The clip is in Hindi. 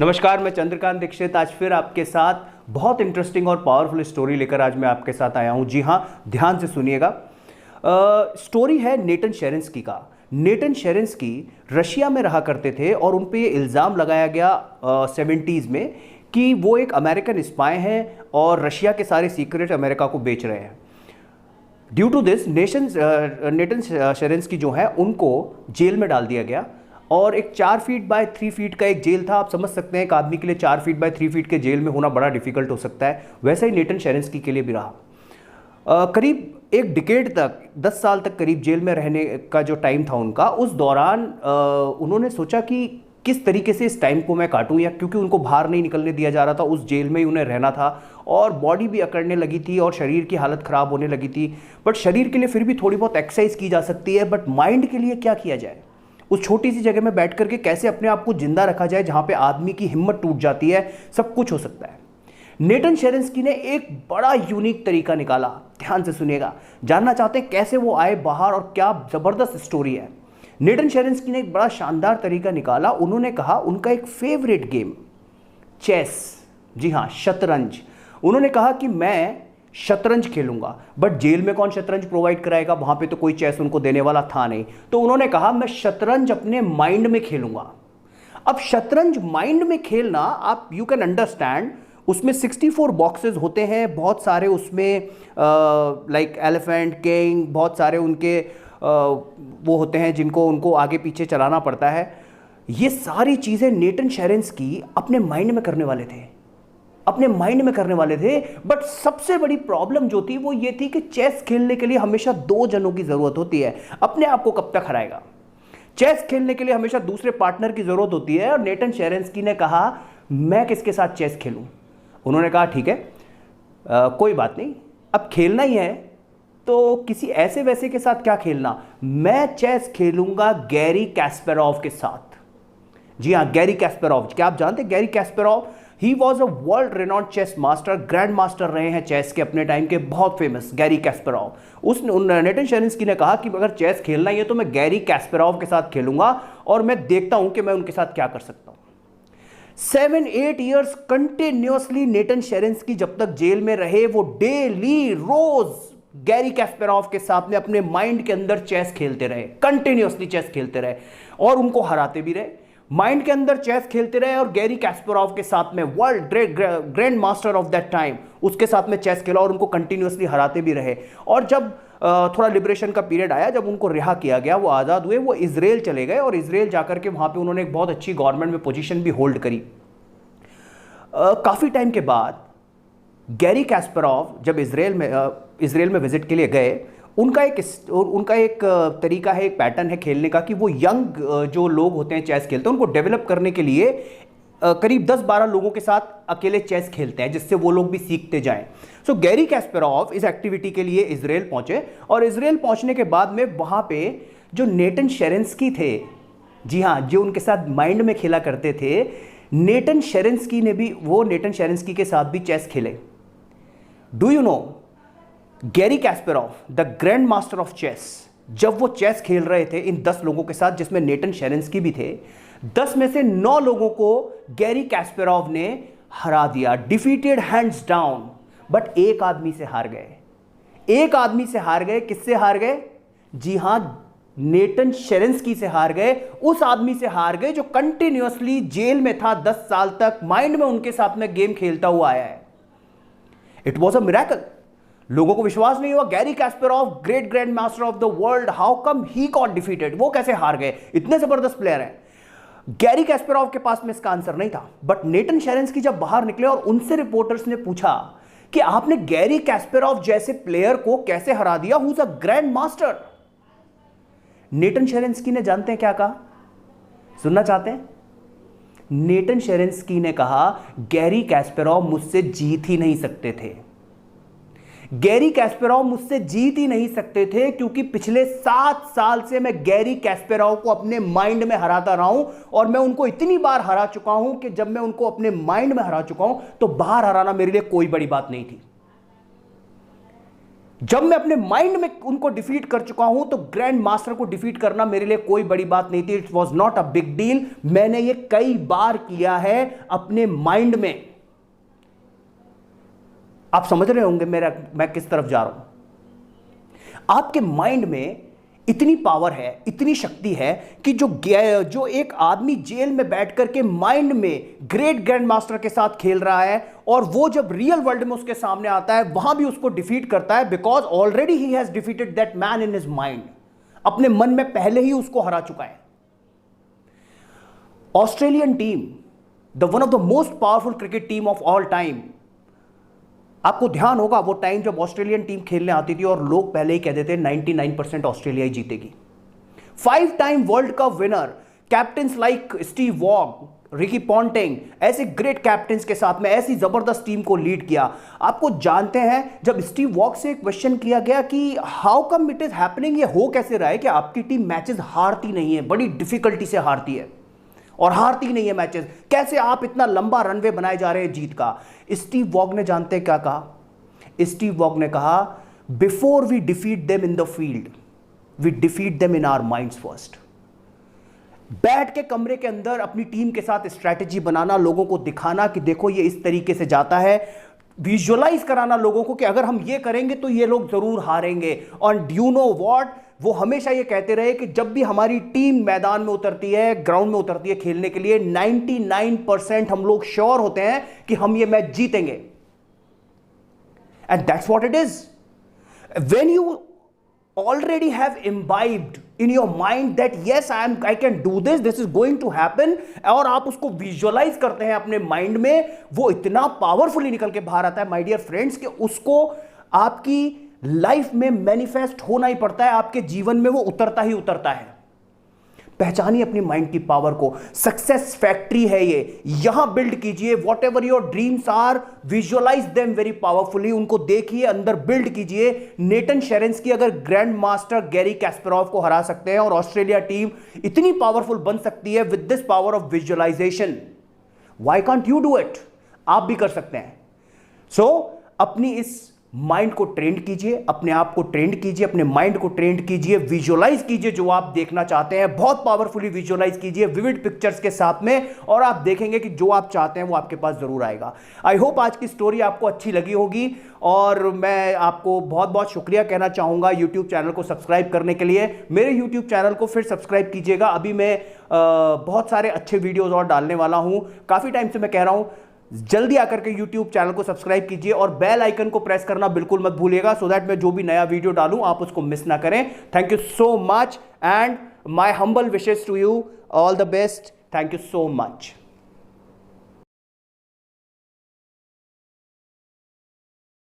नमस्कार, मैं चंद्रकांत दीक्षित आज फिर आपके साथ बहुत इंटरेस्टिंग और पावरफुल स्टोरी लेकर आज मैं आपके साथ आया हूं। जी हां, ध्यान से सुनिएगा। स्टोरी है नेटन शेरेंस्की का। नेटन शेरेंस्की रशिया में रहा करते थे और उन पे ये इल्ज़ाम लगाया गया 70s में कि वो एक अमेरिकन स्पाई हैं और रशिया के सारे सीक्रेट अमेरिका को बेच रहे हैं। ड्यू टू दिस नेटन शेरेंस्की जो है उनको जेल में डाल दिया गया और एक 4 फीट बाय 3 फीट का एक जेल था। आप समझ सकते हैं एक आदमी के लिए 4 फीट बाय 3 फीट के जेल में होना बड़ा डिफिकल्ट हो सकता है। वैसा ही नेटन शेरेंस्की के लिए भी रहा। करीब एक डिकेड तक, 10 साल तक करीब जेल में रहने का जो टाइम था उनका, उस दौरान उन्होंने सोचा कि किस तरीके से इस टाइम को मैं काटूं, या क्योंकि उनको बाहर नहीं निकलने दिया जा रहा था, उस जेल में ही उन्हें रहना था और बॉडी भी अकड़ने लगी थी और शरीर की हालत ख़राब होने लगी थी। बट शरीर के लिए फिर भी थोड़ी बहुत एक्सरसाइज की जा सकती है, बट माइंड के लिए क्या किया जाए? उस छोटी सी जगह में बैठ करके कैसे अपने आप को जिंदा रखा जाए जहां पे आदमी की हिम्मत टूट जाती है? सब कुछ हो सकता है। नेटन शेरेंस्की ने एक बड़ा यूनिक तरीका निकाला। ध्यान से सुनिएगा, जानना चाहते हैं कैसे वो आए बाहर और क्या जबरदस्त स्टोरी है। नेटन शेरेंस्की ने एक बड़ा शानदार तरीका निकाला। उन्होंने कहा उनका एक फेवरेट गेम चेस, जी हाँ शतरंज। उन्होंने कहा कि मैं शतरंज खेलूंगा, बट जेल में कौन शतरंज प्रोवाइड कराएगा? वहां पे तो कोई चेस उनको देने वाला था नहीं। तो उन्होंने कहा मैं शतरंज अपने माइंड में खेलूंगा। अब शतरंज माइंड में खेलना, आप यू कैन अंडरस्टैंड, उसमें 64 बॉक्सेस होते हैं, बहुत सारे उसमें लाइक एलिफेंट, किंग, बहुत सारे उनके वो होते हैं जिनको उनको आगे पीछे चलाना पड़ता है। ये सारी चीजें नेटन शेरेंस्की अपने माइंड में करने वाले थे, अपने माइंड में करने वाले थे। बट सबसे बड़ी प्रॉब्लम जो थी वो ये थी कि चेस खेलने के लिए हमेशा 2 जनों की जरूरत होती है। अपने आप को कब तक हराएगा? चेस खेलने के लिए हमेशा दूसरे पार्टनर की जरूरत होती है। और नेटन शेरेंस्की ने कहा मैं किसके साथ चेस खेलूं? उन्होंने कहा ठीक है, कोई बात नहीं, अब खेलना ही है तो किसी ऐसे वैसे के साथ क्या खेलना, मैं चेस खेलूंगा गैरी कैस्पेरोव के साथ। जी हाँ, गैरी कैस्पेरोव। क्या आप जानते हैं Garry Kasparov? He was a world renowned chess master, grand master रहे हैं चेस के अपने टाइम के, बहुत फेमस गैरी कैस्पेरोव। नेटन शेरेंस्की ने कहा कि अगर चेस खेलना ही है तो मैं गैरी कैस्पेरोव के साथ खेलूंगा और मैं देखता हूं कि मैं उनके साथ क्या कर सकता हूं। 7-8 ईयर्स कंटिन्यूअसली नेटन शेरेंस्की जब तक जेल में रहे, वो डेली रोज गैरी कैस्पेरोव के साथ में अपने माइंड के अंदर चेस खेलते रहे, कंटिन्यूअसली चेस खेलते रहे और उनको हराते भी रहे। माइंड के अंदर चेस खेलते रहे और गैरी कैस्पेरोव के साथ में, world grand master of that time, उसके साथ में चेस खेला और उनको कंटिन्यूअसली हराते भी रहे। और जब थोड़ा लिबरेशन का पीरियड आया, जब उनको रिहा किया गया, वो आज़ाद हुए, वो इजराइल चले गए और इजराइल जाकर के वहाँ पे उन्होंने एक बहुत अच्छी गवर्नमेंट में पोजीशन भी होल्ड करी। काफ़ी टाइम के बाद गैरी कैस्पेरोव जब इजराइल में विजिट के लिए गए, उनका एक तरीका है, एक पैटर्न है खेलने का कि वो यंग जो लोग होते हैं चेस खेलते हैं, उनको डेवलप करने के लिए करीब 10-12 लोगों के साथ अकेले चेस खेलते हैं, जिससे वो लोग भी सीखते जाएं। सो गैरी कैस्पेरोव इस एक्टिविटी के लिए इजराइल पहुंचे और इजराइल पहुंचने के बाद में वहां पे जो नेटन शेरेंस्की थे, जी हाँ, जो उनके साथ माइंड में खेला करते थे, नेटन शेरेंस्की ने भी, वो नेटन शेरेंस्की के साथ भी चेस खेले। Do you know Garry Kasparov, the grand master of chess, जब वो चेस खेल रहे थे इन 10 लोगों के साथ, जिसमें नेटन शेरेंस्की भी थे, 10 में से 9 लोगों को गैरी कैस्पेरोव ने हरा दिया, डिफीटेड हैंड्स डाउन। बट एक आदमी से हार गए, एक आदमी से हार गए। किससे हार गए? जी हां, नेटन शेरेंस्की से हार गए। उस आदमी से हार गए जो कंटिन्यूअसली जेल में था 10 साल तक, माइंड में उनके साथ में गेम खेलता हुआ आया है। It was a miracle. लोगों को विश्वास नहीं हुआ, Garry Kasparov, great grand master of the world, how come he got defeated? वो कैसे हार गए? इतने जबरदस्त प्लेयर हैं। गैरी कैस्पेरोव के पास में इसका आंसर नहीं था। बट नेटन शेरेंस्की जब बाहर निकले और उनसे रिपोर्टर्स ने पूछा कि आपने गैरी कैस्पेरोव जैसे प्लेयर को कैसे हरा दिया, who is a grand master? Natan Sharansky ने जानते हैं क्या कहा? सुनना चाहते हैं? नेटन शेरेंस्की ने कहा गैरी कैस्पेरोव मुझसे जीत ही नहीं सकते थे। गैरी कैस्पेरोव मुझसे जीत ही नहीं सकते थे क्योंकि पिछले 7 साल से मैं गैरी कैस्पेरोव को अपने माइंड में हराता रहा हूं और मैं उनको इतनी बार हरा चुका हूं कि जब मैं उनको अपने माइंड में हरा चुका हूं तो बाहर हराना मेरे लिए कोई बड़ी बात नहीं थी। जब मैं अपने माइंड में उनको डिफीट कर चुका हूं तो ग्रैंड मास्टर को डिफीट करना मेरे लिए कोई बड़ी बात नहीं थी। It was not a big deal. मैंने ये कई बार किया है अपने माइंड में। आप समझ रहे होंगे मैं किस तरफ जा रहा हूं। आपके माइंड में इतनी पावर है, इतनी शक्ति है कि जो एक आदमी जेल में बैठ करके माइंड में ग्रेट ग्रैंड मास्टर के साथ खेल रहा है और वो जब रियल वर्ल्ड में उसके सामने आता है वहां भी उसको डिफीट करता है, because already he has defeated that man in his mind. अपने मन में पहले ही उसको हरा चुका है। Australian team, the one of the most powerful cricket team of all time. आपको ध्यान होगा वो टाइम जब ऑस्ट्रेलियन टीम खेलने आती थी और लोग पहले ही कह देते 99% ऑस्ट्रेलिया ही जीतेगी। 5 time world cup winner captains like Steve Waugh, Ricky Ponting, ऐसे ग्रेट कैप्टन्स के साथ में ऐसी जबरदस्त टीम को लीड किया। आपको जानते हैं जब स्टीव वॉग से एक क्वेश्चन किया गया कि how come it is happening, ये हो कैसे रहा है कि आपकी टीम मैचेस हारती नहीं है, बड़ी डिफिकल्टी से हारती है और हारती नहीं है मैचेस, कैसे आप इतना लंबा रनवे बनाए जा रहे हैं जीत का। स्टीव वॉग ने जानते क्या कहा? स्टीव वॉग ने कहा before we defeat them in the field we defeat them in our minds first. बैठ के कमरे के अंदर अपनी टीम के साथ स्ट्रैटेजी बनाना, लोगों को दिखाना कि देखो ये इस तरीके से जाता है, विजुअलाइज कराना लोगों को कि अगर हम ये करेंगे तो ये लोग जरूर हारेंगे। और डू यू नो व्हाट, वो हमेशा ये कहते रहे कि जब भी हमारी टीम मैदान में उतरती है, ग्राउंड में उतरती है खेलने के लिए, 99% हम लोग श्योर होते हैं कि हम ये मैच जीतेंगे। And that's what it is. When you already have imbibed in your mind that yes I can do this is going to happen, और आप उसको विजुअलाइज करते हैं अपने माइंड में, वो इतना पावरफुली निकल के बाहर आता है माय डियर फ्रेंड्स कि उसको आपकी लाइफ में मैनिफेस्ट होना ही पड़ता है, आपके जीवन में वो उतरता ही उतरता है। पहचानिए अपनी माइंड की पावर को। सक्सेस फैक्ट्री है ये, यहां बिल्ड कीजिए। Whatever your dreams are, visualise them very powerfully, उनको देखिए, अंदर बिल्ड कीजिए। नेटन शेरेन्स्की अगर ग्रैंड मास्टर गैरी कैस्परोव को हरा सकते हैं और ऑस्ट्रेलिया टीम इतनी पावरफुल बन सकती है with this power of visualisation, why can't you do it? आप भी कर सकते हैं। सो अपनी इस माइंड को ट्रेंड कीजिए, अपने आप को ट्रेंड कीजिए, अपने माइंड को ट्रेंड कीजिए, विजुअलाइज कीजिए जो आप देखना चाहते हैं, बहुत पावरफुली विजुअलाइज कीजिए विविड पिक्चर्स के साथ में, और आप देखेंगे कि जो आप चाहते हैं वो आपके पास जरूर आएगा। आई होप आज की स्टोरी आपको अच्छी लगी होगी और मैं आपको बहुत बहुत शुक्रिया कहना चाहूंगा यूट्यूब चैनल को सब्सक्राइब करने के लिए। मेरे यूट्यूब चैनल को फिर सब्सक्राइब कीजिएगा। अभी मैं बहुत सारे अच्छे वीडियोज और डालने वाला हूं, काफी टाइम से मैं कह रहा हूं, जल्दी आकर के YouTube चैनल को सब्सक्राइब कीजिए और बेल आइकन को प्रेस करना बिल्कुल मत भूलिएगा, सो दैट मैं जो भी नया वीडियो डालूं आप उसको मिस ना करें। Thank you so much and my humble wishes to you, all the best. Thank you so much.